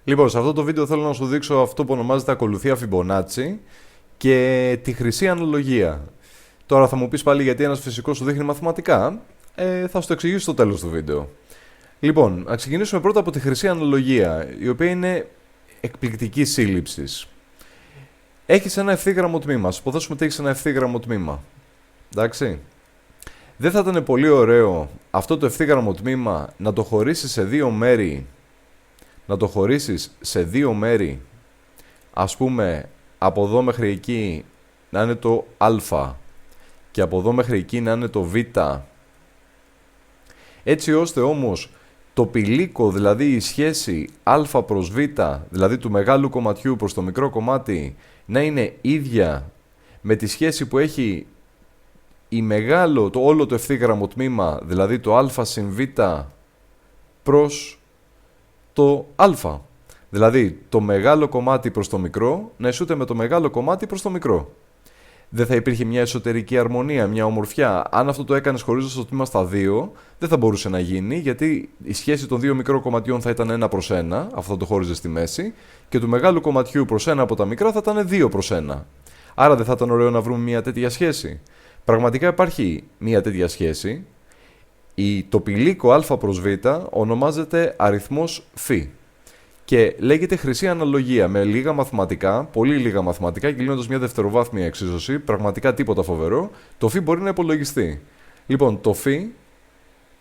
Λοιπόν, σε αυτό το βίντεο θέλω να σου δείξω αυτό που ονομάζεται ακολουθία Fibonacci και τη χρυσή αναλογία. Τώρα θα μου πεις πάλι γιατί ένας φυσικός σου δείχνει μαθηματικά. Θα σου το εξηγήσω στο τέλος του βίντεο. Λοιπόν, να ξεκινήσουμε πρώτα από τη χρυσή αναλογία, η οποία είναι εκπληκτική σύλληψης. Έχεις ένα ευθύγραμμο τμήμα. Ας υποθέσουμε ότι έχεις ένα ευθύγραμμο τμήμα. Εντάξει. Δεν θα ήταν πολύ ωραίο αυτό το ευθύγραμμο τμήμα να το χωρίσεις σε δύο μέρη. Ας πούμε, από εδώ μέχρι εκεί να είναι το α και από εδώ μέχρι εκεί να είναι το β. Έτσι ώστε όμως το πηλίκο, δηλαδή η σχέση α προς β, δηλαδή του μεγάλου κομματιού προς το μικρό κομμάτι, να είναι ίδια με τη σχέση που έχει όλο το ευθύγραμμο τμήμα, δηλαδή το α συν β προς το α. Δηλαδή το μεγάλο κομμάτι προς το μικρό να ισούται με το μεγάλο κομμάτι προς το μικρό. Δεν θα υπήρχε μια εσωτερική αρμονία, μια ομορφιά. Αν αυτό το έκανες χωρίζοντας το τμήμα στα δύο, δεν θα μπορούσε να γίνει, γιατί η σχέση των δύο μικρών κομματιών θα ήταν 1/1, αυτό το χώριζε στη μέση, και του μεγάλου κομματιού προς ένα από τα μικρά θα ήταν 2/1. Άρα δεν θα ήταν ωραίο να βρούμε μια τέτοια σχέση? Πραγματικά υπάρχει μια τέτοια σχέση. Το πηλίκο α προς β ονομάζεται αριθμός φ και λέγεται χρυσή αναλογία με λίγα μαθηματικά, πολύ λίγα μαθηματικά και λύνοντας μια δευτεροβάθμια εξίσωση, πραγματικά τίποτα φοβερό, το φ μπορεί να υπολογιστεί. Λοιπόν, το φ,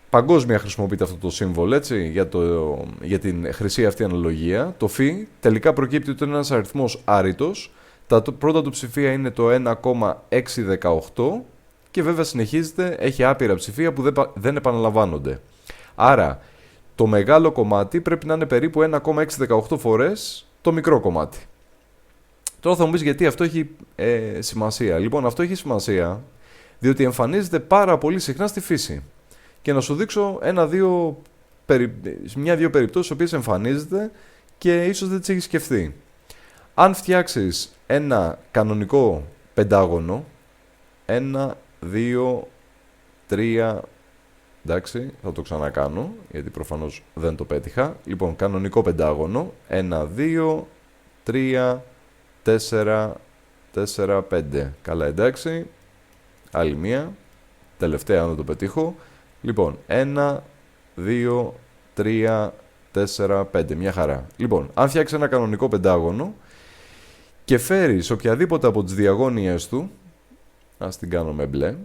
παγκόσμια χρησιμοποιείται αυτό το σύμβολο, έτσι, για την χρυσή αυτή αναλογία. Το φ τελικά προκύπτει ότι είναι ένας αριθμός άρρητος, τα πρώτα του ψηφία είναι το 1,618 και βέβαια συνεχίζεται, έχει άπειρα ψηφία που δεν επαναλαμβάνονται. Άρα, το μεγάλο κομμάτι πρέπει να είναι περίπου 1,618 φορές το μικρό κομμάτι. Τώρα θα μου πεις γιατί αυτό έχει σημασία. Λοιπόν, αυτό έχει σημασία διότι εμφανίζεται πάρα πολύ συχνά στη φύση. Και να σου δείξω μια-δύο περιπτώσεις οποίες εμφανίζεται και ίσως δεν τις έχεις σκεφτεί. Αν φτιάξεις ένα κανονικό πεντάγωνο, 1, 2, 3... Εντάξει, θα το ξανακάνω, γιατί προφανώς δεν το πέτυχα. Λοιπόν, κανονικό πεντάγωνο. 1, 2, 3, 4, 4, 5. Καλά, εντάξει. Άλλη μία. Τελευταία, αν δεν το πετύχω. Λοιπόν, 1, 2, 3, 4, 5. Μια χαρά. Λοιπόν, αν φτιάξεις ένα κανονικό πεντάγωνο και φέρεις οποιαδήποτε από τις διαγώνιες του, ας την κάνω με μπλε,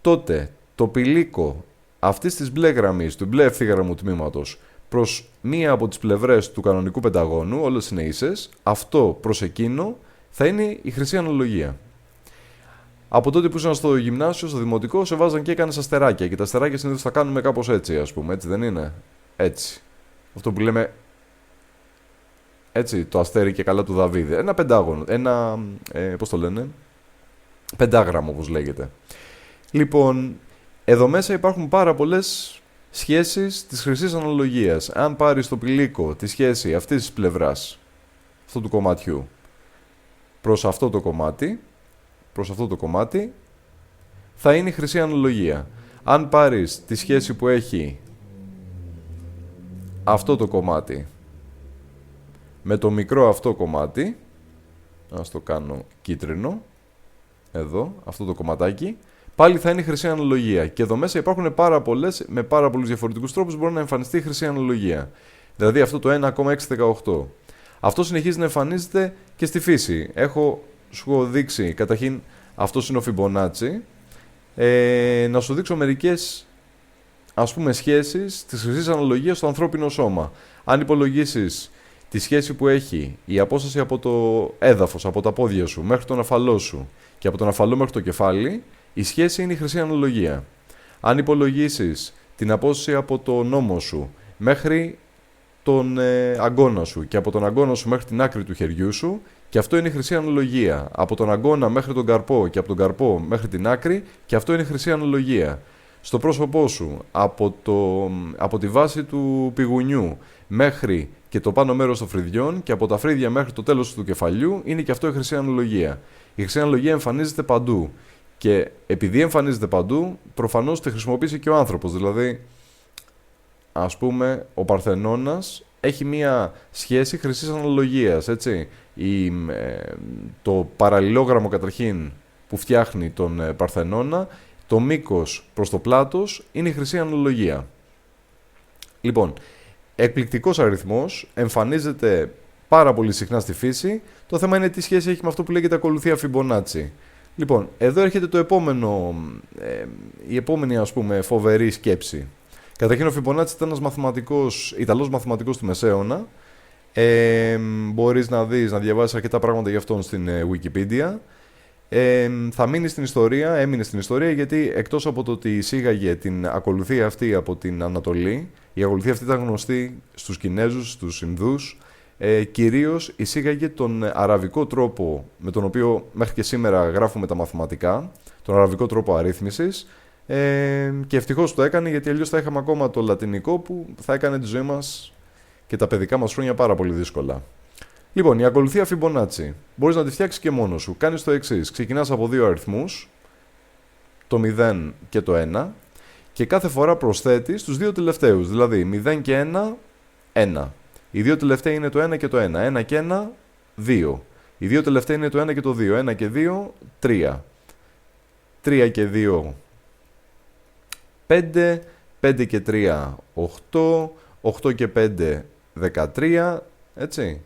τότε το πηλίκο αυτής της μπλε γραμμής, του μπλε ευθύγραμμου τμήματος, προς μία από τις πλευρές του κανονικού πενταγώνου, όλες είναι ίσες, αυτό προς εκείνο θα είναι η χρυσή αναλογία. Από τότε που ήσουν στο γυμνάσιο, στο δημοτικό, σε βάζαν και έκανες αστεράκια. Και τα αστεράκια συνήθως θα κάνουμε κάπως έτσι, ας πούμε, έτσι δεν είναι? Έτσι. Αυτό που λέμε, έτσι, το αστέρι και καλά του Δαβίδη. Ένα πεντάγωνο, πώς το λένε, πεντάγραμμο όπως λέγεται. Λοιπόν, εδώ μέσα υπάρχουν πάρα πολλές σχέσεις της χρυσής αναλογίας. Αν πάρεις το πηλίκο, τη σχέση αυτής της πλευράς, αυτού του κομματιού, προς αυτό το κομμάτι, θα είναι η χρυσή αναλογία. Αν πάρεις τη σχέση που έχει αυτό το κομμάτι με το μικρό αυτό κομμάτι, ας το κάνω κίτρινο, εδώ, αυτό το κομματάκι, πάλι θα είναι η χρυσή αναλογία. Και εδώ μέσα υπάρχουν με πάρα πολλούς διαφορετικούς τρόπους μπορεί να εμφανιστεί η χρυσή αναλογία. Δηλαδή αυτό το 1,618. Αυτό συνεχίζει να εμφανίζεται και στη φύση. Σου έχω δείξει, καταρχήν, αυτό είναι ο Fibonacci. Να σου δείξω μερικές, ας πούμε, σχέσεις της χρυσής αναλογίας στο ανθρώπινο σώμα. Αν υπολογίσεις τη σχέση που έχει η απόσταση από το έδαφος, από τα πόδια σου, μέχρι τον αφαλό σου και από τον αφαλό μέχρι το κεφάλι, η σχέση είναι η χρυσή αναλογία. Αν υπολογίσεις την απόσταση από το νόμο σου μέχρι τον αγκώνα σου και από τον αγκώνα σου μέχρι την άκρη του χεριού σου, και αυτό είναι η χρυσή αναλογία. Από τον αγκώνα μέχρι τον καρπό και από τον καρπό μέχρι την άκρη, και αυτό είναι η χρυσή αναλογία. Στο πρόσωπό σου, από τη βάση του πηγουνιού μέχρι και το πάνω μέρος των φρυδιών και από τα φρύδια μέχρι το τέλος του κεφαλιού, είναι και αυτό η χρυσή αναλογία. Η χρυσή αναλογία εμφανίζεται παντού. Και επειδή εμφανίζεται παντού, προφανώς τη χρησιμοποιήσει και ο άνθρωπος. Δηλαδή, ας πούμε, ο Παρθενώνας έχει μία σχέση χρυσής αναλογίας, έτσι. Το παραλληλόγραμμο καταρχήν που φτιάχνει τον Παρθενώνα, το μήκος προς το πλάτος είναι η χρυσή αναλογία. Λοιπόν, εκπληκτικός αριθμός, εμφανίζεται πάρα πολύ συχνά στη φύση. Το θέμα είναι τι σχέση έχει με αυτό που λέγεται ακολουθία Φιμπονάτσι. Λοιπόν, εδώ έρχεται η επόμενη, ας πούμε, φοβερή σκέψη. Καταρχήν ο Φιμπονάτσι ήταν ένας Ιταλός μαθηματικός του Μεσαίωνα. Μπορείς να διαβάσεις αρκετά πράγματα για αυτόν στην Wikipedia. Θα έμεινε στην ιστορία γιατί εκτός από το ότι εισήγαγε την ακολουθία αυτή από την Ανατολή, η ακολουθία αυτή ήταν γνωστή στους Κινέζους, στους Ινδούς, κυρίως εισήγαγε τον αραβικό τρόπο με τον οποίο μέχρι και σήμερα γράφουμε τα μαθηματικά, τον αραβικό τρόπο αρρύθμισης, και ευτυχώς το έκανε γιατί αλλιώς θα είχαμε ακόμα το λατινικό που θα έκανε τη ζωή μας και τα παιδικά μας χρόνια πάρα πολύ δύσκολα. Λοιπόν, η ακολουθία Φιμπονάτσι μπορείς να τη φτιάξεις και μόνος σου. Κάνεις το εξής. Ξεκινάς από δύο αριθμούς, το 0 και το 1, και κάθε φορά προσθέτεις τους δύο τελευταίους. Δηλαδή 0 και 1, 1. Οι δύο τελευταίοι είναι το 1 και το 1. 1 και 1, 2. Οι δύο τελευταίοι είναι το 1 και το 2. 1 και 2, 3. 3 και 2, 5. 5 και 3, 8. 8 και 5, 13. Έτσι.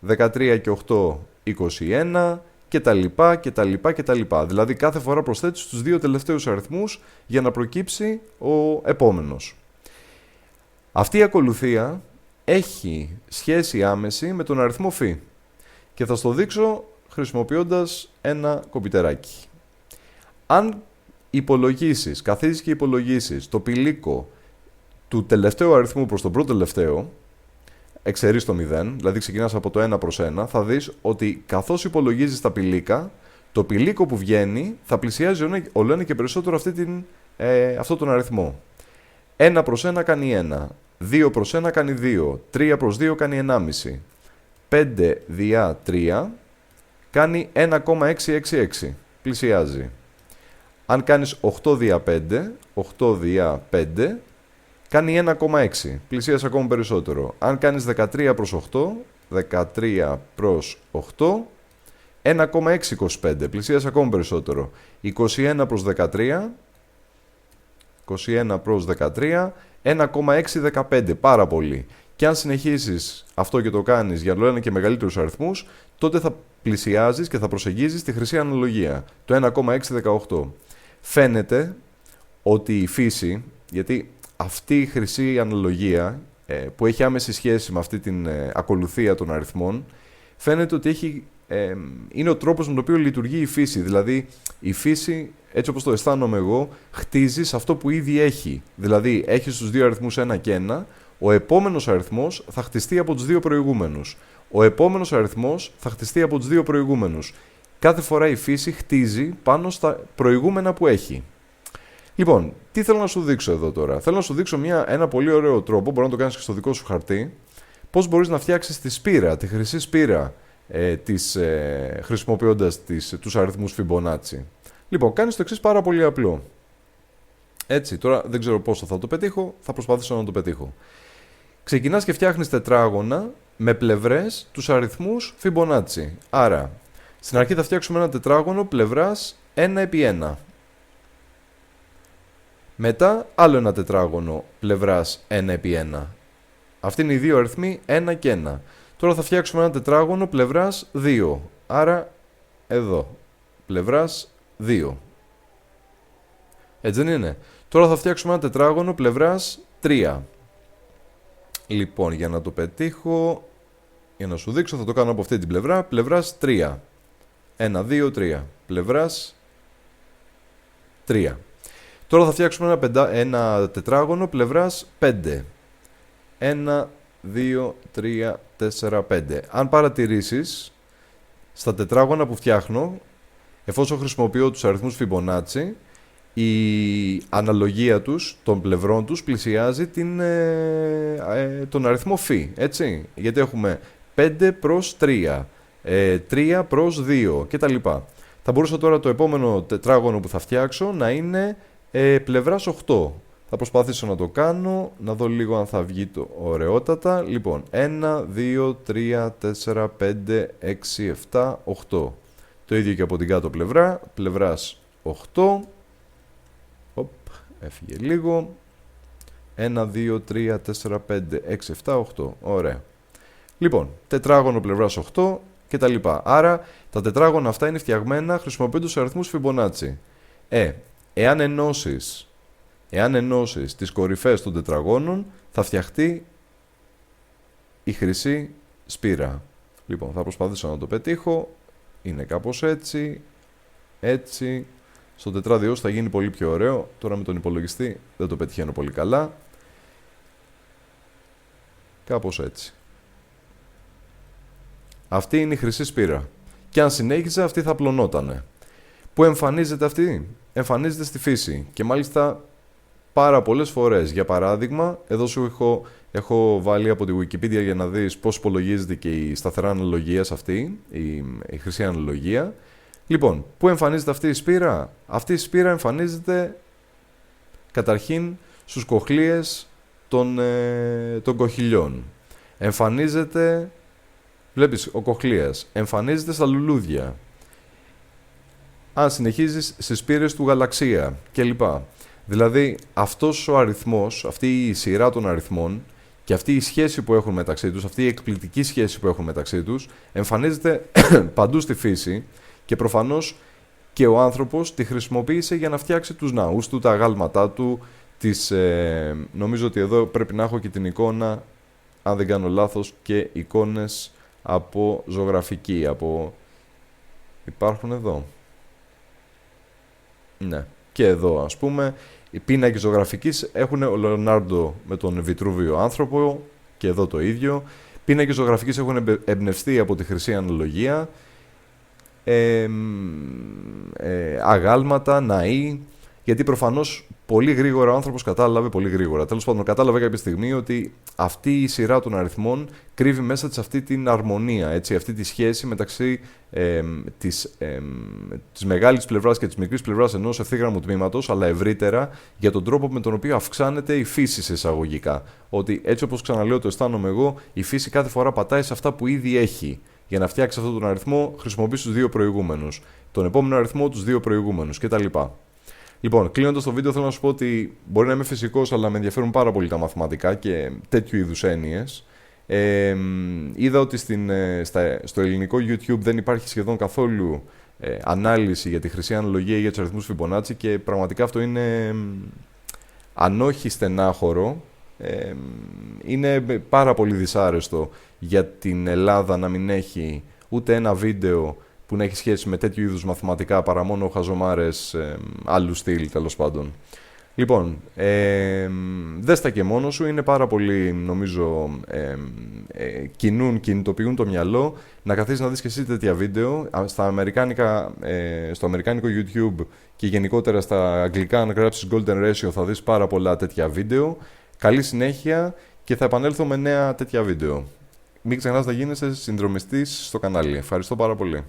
13 και 8, 21 και τα λοιπά και τα λοιπά και τα λοιπά. Δηλαδή κάθε φορά προσθέτεις τους δύο τελευταίους αριθμούς για να προκύψει ο επόμενος. Αυτή η ακολουθία έχει σχέση άμεση με τον αριθμό φ. Και θα στο δείξω χρησιμοποιώντας ένα κομπιτεράκι. Αν καθίσεις και υπολογίσεις το πηλίκο του τελευταίου αριθμού προς τον πρώτο τελευταίο, εξαιρείς το 0, δηλαδή ξεκινάς από το 1 προς 1, θα δεις ότι καθώς υπολογίζεις τα πηλίκα, το πηλίκο που βγαίνει θα πλησιάζει όλο ένα και περισσότερο αυτό τον αριθμό. 1 προς 1 κάνει 1, 2 προς 1 κάνει 2, 3 προς 2 κάνει 1,5, 5 διά 3 κάνει 1,666, πλησιάζει. Αν κάνεις 8 διά 5, 8 διά 5, κάνει 1,6, πλησίασε ακόμα περισσότερο. Αν κάνεις 13 προς 8, 13 προς 8, 1,625, πλησίασε ακόμα περισσότερο. 21 προς 13, 21 προς 13, 1,615, πάρα πολύ. Και αν συνεχίσεις αυτό και το κάνεις για όλο ένα και μεγαλύτερους αριθμούς, τότε θα πλησιάζεις και θα προσεγγίζεις τη χρυσή αναλογία, το 1,618. Φαίνεται ότι η φύση, γιατί αυτή η χρυσή αναλογία που έχει άμεση σχέση με αυτή την ακολουθία των αριθμών, φαίνεται ότι είναι ο τρόπος με τον οποίο λειτουργεί η φύση. Δηλαδή η φύση, έτσι όπως το αισθάνομαι εγώ, χτίζει σε αυτό που ήδη έχει. Δηλαδή έχεις τους δύο αριθμούς 1 και 1, ο επόμενος αριθμός θα χτιστεί από τους δύο προηγούμενους. Ο επόμενος αριθμός θα χτιστεί από τους δύο προηγούμενους. Κάθε φορά η φύση χτίζει πάνω στα προηγούμενα που έχει. Λοιπόν, τι θέλω να σου δείξω εδώ τώρα. Θέλω να σου δείξω ένα πολύ ωραίο τρόπο, μπορεί να το κάνεις και στο δικό σου χαρτί, πώς μπορείς να φτιάξεις τη σπήρα, τη χρυσή σπήρα, χρησιμοποιώντας τους αριθμούς Φιμπονάτσι. Λοιπόν, κάνεις το εξής πάρα πολύ απλό. Έτσι, τώρα δεν ξέρω πόσο θα το πετύχω, θα προσπαθήσω να το πετύχω. Ξεκινάς και φτιάχνεις τετράγωνα με πλευρές τους αριθμούς Φιμπονάτσι. Άρα, στην αρχή θα φτιάξουμε ένα τετράγωνο πλευράς 1 επί 1. Μετά άλλο ένα τετράγωνο πλευράς 1 επί 1. Αυτοί είναι οι δύο αριθμοί 1 και 1. Τώρα θα φτιάξουμε ένα τετράγωνο πλευράς 2. Άρα εδώ, πλευράς 2. Έτσι δεν είναι. Τώρα θα φτιάξουμε ένα τετράγωνο πλευράς 3. Λοιπόν, για να το πετύχω, για να σου δείξω, θα το κάνω από αυτή την πλευρά, πλευράς 3. 1, 2, 3. Πλευράς 3. Τώρα θα φτιάξουμε ένα τετράγωνο πλευράς 5. 1, 2, 3, 4, 5. Αν παρατηρήσεις, στα τετράγωνα που φτιάχνω, εφόσον χρησιμοποιώ τους αριθμούς Φιμπονάτσι, η αναλογία τους, των πλευρών τους, πλησιάζει τον αριθμό φ, έτσι. Γιατί έχουμε 5 προς 3, 3 προς 2 κτλ. Θα μπορούσα τώρα το επόμενο τετράγωνο που θα φτιάξω να είναι πλευράς 8. Θα Θα προσπαθήσω να το κάνω, να δω λίγο αν θα βγει το ωραιότατα. Λοιπόν, 1, 2, 3, 4, 5, 6, 7, 8. Το ίδιο και από την κάτω πλευρά, πλευράς 8. Έφυγε λίγο. 1, 2, 3, 4, 5, 6, 7, 8. Ωραία. Λοιπόν, τετράγωνο πλευράς 8 και τα λοιπά. Άρα, τα τετράγωνα αυτά είναι φτιαγμένα χρησιμοποιώντας αριθμούς Fibonacci. Εάν ενώσεις τις κορυφές των τετραγώνων, θα φτιαχτεί η χρυσή σπήρα. Λοιπόν, θα προσπαθήσω να το πετύχω. Είναι κάπως έτσι. Έτσι. Στο τετράδιό θα γίνει πολύ πιο ωραίο. Τώρα με τον υπολογιστή δεν το πετυχαίνω πολύ καλά. Κάπως έτσι. Αυτή είναι η χρυσή σπήρα. Και αν συνέχιζε, αυτή θα πλωνότανε. Πού εμφανίζεται αυτή? Εμφανίζεται στη φύση. Και μάλιστα πάρα πολλές φορές. Για παράδειγμα, εδώ σου έχω βάλει από τη Wikipedia για να δεις πώς υπολογίζεται και η σταθερά αναλογία σε αυτή, η χρυσή αναλογία. Λοιπόν, πού εμφανίζεται αυτή η σπήρα? Αυτή η σπήρα εμφανίζεται καταρχήν στους κοχλίες των κοχυλιών. Εμφανίζεται, βλέπεις, ο κοχλίας. Εμφανίζεται στα λουλούδια. Αν συνεχίζεις στις σπήρες του γαλαξία κλπ. Δηλαδή, αυτός ο αριθμός, αυτή η σειρά των αριθμών και αυτή η σχέση που έχουν μεταξύ τους, αυτή η εκπληκτική σχέση που έχουν μεταξύ τους, εμφανίζεται παντού στη φύση και προφανώς και ο άνθρωπος τη χρησιμοποίησε για να φτιάξει τους ναούς του, τα αγάλματά του, νομίζω ότι εδώ πρέπει να έχω και την εικόνα, αν δεν κάνω λάθος, και εικόνες από ζωγραφική, υπάρχουν εδώ. Ναι. Και εδώ, ας πούμε, οι πίνακες ζωγραφικής έχουν ο Λεωνάρντο με τον Βιτρούβιο άνθρωπο και εδώ το ίδιο. Πίνακες ζωγραφικής έχουν εμπνευστεί από τη χρυσή αναλογία. Αγάλματα, ναοί, γιατί προφανώς πολύ γρήγορα ο άνθρωπος κατάλαβε, τέλος πάντων κατάλαβε κάποια στιγμή ότι αυτή η σειρά των αριθμών κρύβει μέσα της αυτή την αρμονία, έτσι, αυτή τη σχέση μεταξύ της μεγάλης πλευράς και της μικρής πλευράς ενός ευθύγραμμου τμήματος, αλλά ευρύτερα για τον τρόπο με τον οποίο αυξάνεται η φύση σε εισαγωγικά. Ότι έτσι όπως ξαναλέω το αισθάνομαι εγώ, η φύση κάθε φορά πατάει σε αυτά που ήδη έχει. Για να φτιάξει αυτόν τον αριθμό, χρησιμοποιείς τους δύο προηγούμενους. Τον επόμενο αριθμό, τους δύο προηγούμενους κτλ. Λοιπόν, κλείνοντας το βίντεο, θέλω να σου πω ότι μπορεί να είμαι φυσικός, αλλά με ενδιαφέρουν πάρα πολύ τα μαθηματικά και τέτοιου είδους έννοιες. Είδα ότι στο ελληνικό YouTube δεν υπάρχει σχεδόν καθόλου ανάλυση για τη χρυσή αναλογία ή για τους αριθμούς Fibonacci και πραγματικά αυτό είναι, αν όχι στενάχωρο, είναι πάρα πολύ δυσάρεστο για την Ελλάδα να μην έχει ούτε ένα βίντεο που να έχει σχέση με τέτοιου είδους μαθηματικά παρά μόνο χαζομάρες άλλου στυλ, τέλος πάντων. Λοιπόν, δες τα και μόνο σου, είναι πάρα πολύ, νομίζω, κινητοποιούν το μυαλό να καθίσεις να δεις και εσύ τέτοια βίντεο. Στο αμερικάνικο YouTube και γενικότερα στα αγγλικά, αν γράψεις Golden Ratio, θα δεις πάρα πολλά τέτοια βίντεο. Καλή συνέχεια και θα επανέλθω με νέα τέτοια βίντεο. Μην ξεχνάς να γίνεσαι συνδρομιστής στο κανάλι. Ευχαριστώ πάρα πολύ.